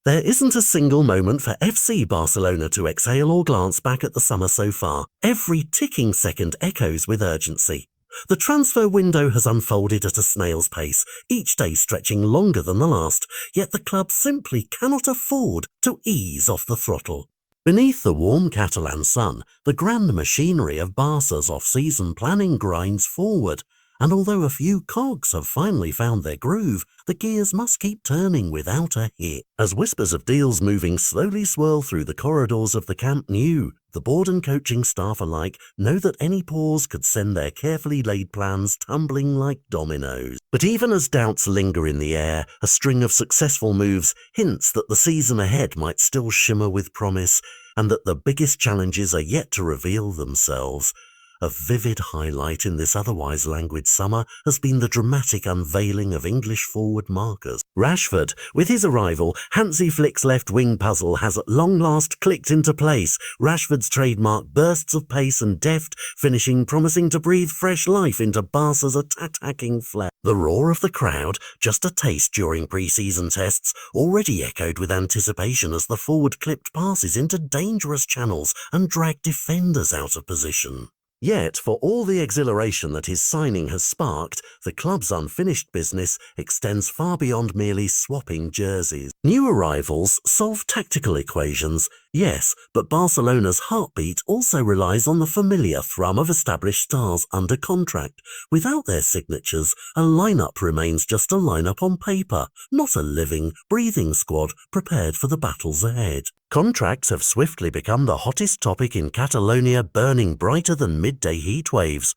There isn't a single moment for FC Barcelona to exhale or glance back at the summer so far. Every ticking second echoes with urgency. The transfer window has unfolded at a snail's pace, each day stretching longer than the last, yet the club simply cannot afford to ease off the throttle. Beneath the warm Catalan sun, the grand machinery of Barca's off-season planning grinds forward, and although a few cogs have finally found their groove, the gears must keep turning without a hitch. As whispers of deals moving slowly swirl through the corridors of the Camp Nou, the board and coaching staff alike know that any pause could send their carefully laid plans tumbling like dominoes. But even as doubts linger in the air, a string of successful moves hints that the season ahead might still shimmer with promise, and that the biggest challenges are yet to reveal themselves. A vivid highlight in this otherwise languid summer has been the dramatic unveiling of English forward markers. Rashford, with his arrival, Hansi Flick's left-wing puzzle has at long last clicked into place. Rashford's trademark bursts of pace and deft finishing promising to breathe fresh life into Barca's attacking flair. The roar of the crowd, just a taste during pre-season tests, already echoed with anticipation as the forward clipped passes into dangerous channels and dragged defenders out of position. Yet, for all the exhilaration that his signing has sparked, the club's unfinished business extends far beyond merely swapping jerseys. New arrivals solve tactical equations, yes, but Barcelona's heartbeat also relies on the familiar thrum of established stars under contract. Without their signatures, a lineup remains just a lineup on paper, not a living, breathing squad prepared for the battles ahead. Contracts have swiftly become the hottest topic in Catalonia, burning brighter than midday heat waves.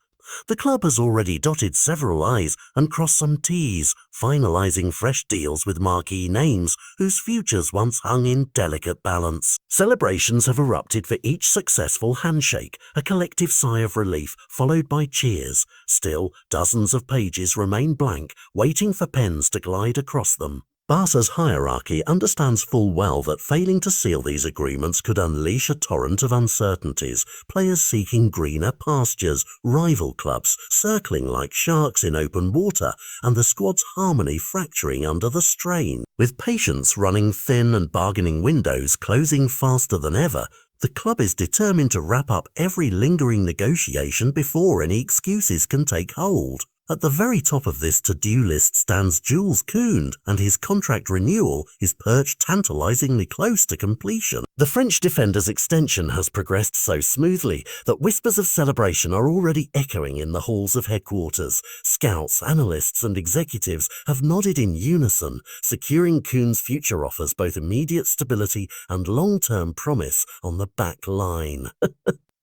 The club has already dotted several I's and crossed some T's, finalising fresh deals with marquee names whose futures once hung in delicate balance. Celebrations have erupted for each successful handshake, a collective sigh of relief followed by cheers. Still, dozens of pages remain blank, waiting for pens to glide across them. Barca's hierarchy understands full well that failing to seal these agreements could unleash a torrent of uncertainties, players seeking greener pastures, rival clubs circling like sharks in open water, and the squad's harmony fracturing under the strain. With patience running thin and bargaining windows closing faster than ever, the club is determined to wrap up every lingering negotiation before any excuses can take hold. At the very top of this to-do list stands Jules Kounde, and his contract renewal is perched tantalizingly close to completion. The French defender's extension has progressed so smoothly that whispers of celebration are already echoing in the halls of headquarters. Scouts, analysts and executives have nodded in unison, securing Kounde's future offers both immediate stability and long-term promise on the back line.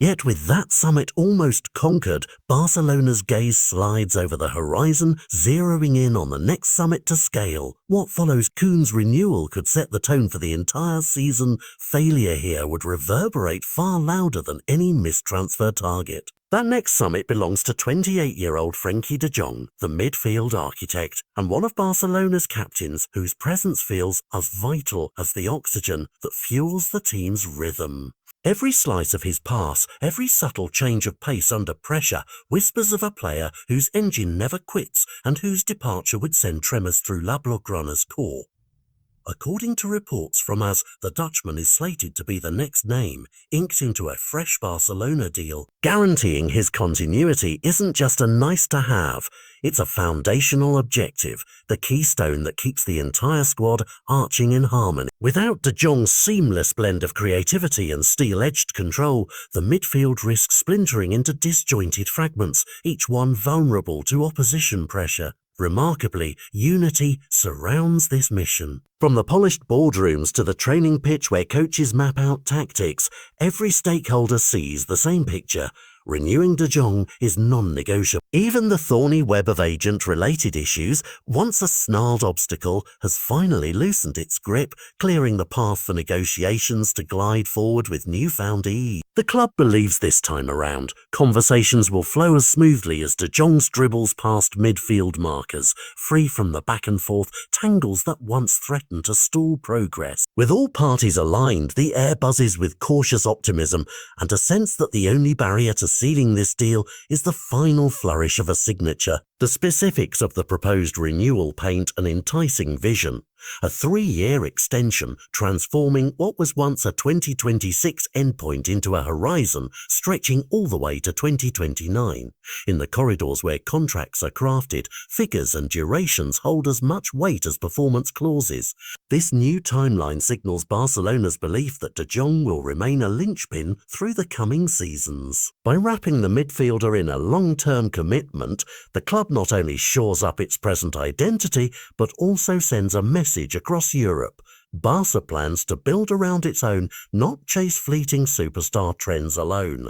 Yet with that summit almost conquered, Barcelona's gaze slides over the horizon, zeroing in on the next summit to scale. What follows Kounde's renewal could set the tone for the entire season. Failure here would reverberate far louder than any missed transfer target. That next summit belongs to 28-year-old Frenkie de Jong, the midfield architect, and one of Barcelona's captains whose presence feels as vital as the oxygen that fuels the team's rhythm. Every slice of his pass, every subtle change of pace under pressure, whispers of a player whose engine never quits and whose departure would send tremors through La Blaugrana's core. According to reports from us, the Dutchman is slated to be the next name, inked into a fresh Barcelona deal. Guaranteeing his continuity isn't just a nice-to-have, it's a foundational objective, the keystone that keeps the entire squad arching in harmony. Without de Jong's seamless blend of creativity and steel-edged control, the midfield risks splintering into disjointed fragments, each one vulnerable to opposition pressure. Remarkably, unity surrounds this mission. From the polished boardrooms to the training pitch where coaches map out tactics, every stakeholder sees the same picture. Renewing de Jong is non-negotiable. Even the thorny web of agent-related issues, once a snarled obstacle, has finally loosened its grip, clearing the path for negotiations to glide forward with newfound ease. The club believes this time around, conversations will flow as smoothly as de Jong's dribbles past midfield markers, free from the back-and-forth tangles that once threatened to stall progress. With all parties aligned, the air buzzes with cautious optimism and a sense that the only barrier to sealing this deal is the final flourish of a signature. The specifics of the proposed renewal paint an enticing vision. A 3-year extension transforming what was once a 2026 endpoint into a horizon stretching all the way to 2029. In the corridors where contracts are crafted, figures and durations hold as much weight as performance clauses. This new timeline signals Barcelona's belief that Jong will remain a linchpin through the coming seasons. By wrapping the midfielder in a long-term commitment, the club not only shores up its present identity, but also sends a message across Europe. Barca plans to build around its own, not chase fleeting superstar trends alone.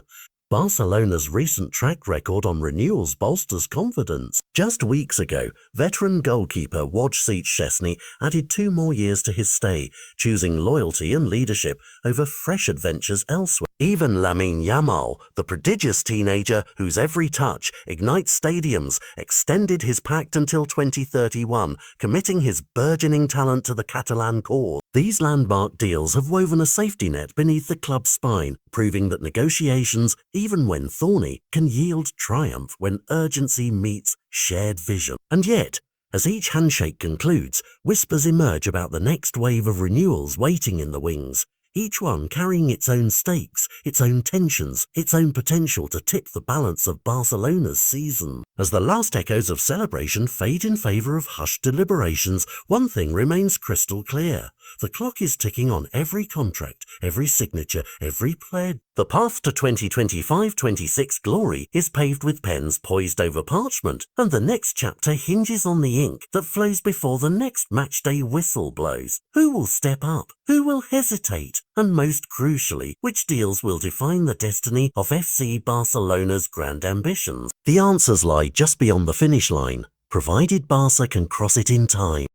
Barcelona's recent track record on renewals bolsters confidence. Just weeks ago, veteran goalkeeper Wojciech Szczesny added 2 more years to his stay, choosing loyalty and leadership over fresh adventures elsewhere. Even Lamine Yamal, the prodigious teenager whose every touch ignites stadiums, extended his pact until 2031, committing his burgeoning talent to the Catalan cause. These landmark deals have woven a safety net beneath the club's spine, proving that negotiations, even when thorny, can yield triumph when urgency meets shared vision. And yet, as each handshake concludes, whispers emerge about the next wave of renewals waiting in the wings, each one carrying its own stakes, its own tensions, its own potential to tip the balance of Barcelona's season. As the last echoes of celebration fade in favour of hushed deliberations, one thing remains crystal clear. The clock is ticking on every contract, every signature, every pledge. The path to 2025-26 glory is paved with pens poised over parchment, and the next chapter hinges on the ink that flows before the next matchday whistle blows. Who will step up? Who will hesitate? And most crucially, which deals will define the destiny of FC Barcelona's grand ambitions? The answers lie just beyond the finish line, provided Barca can cross it in time.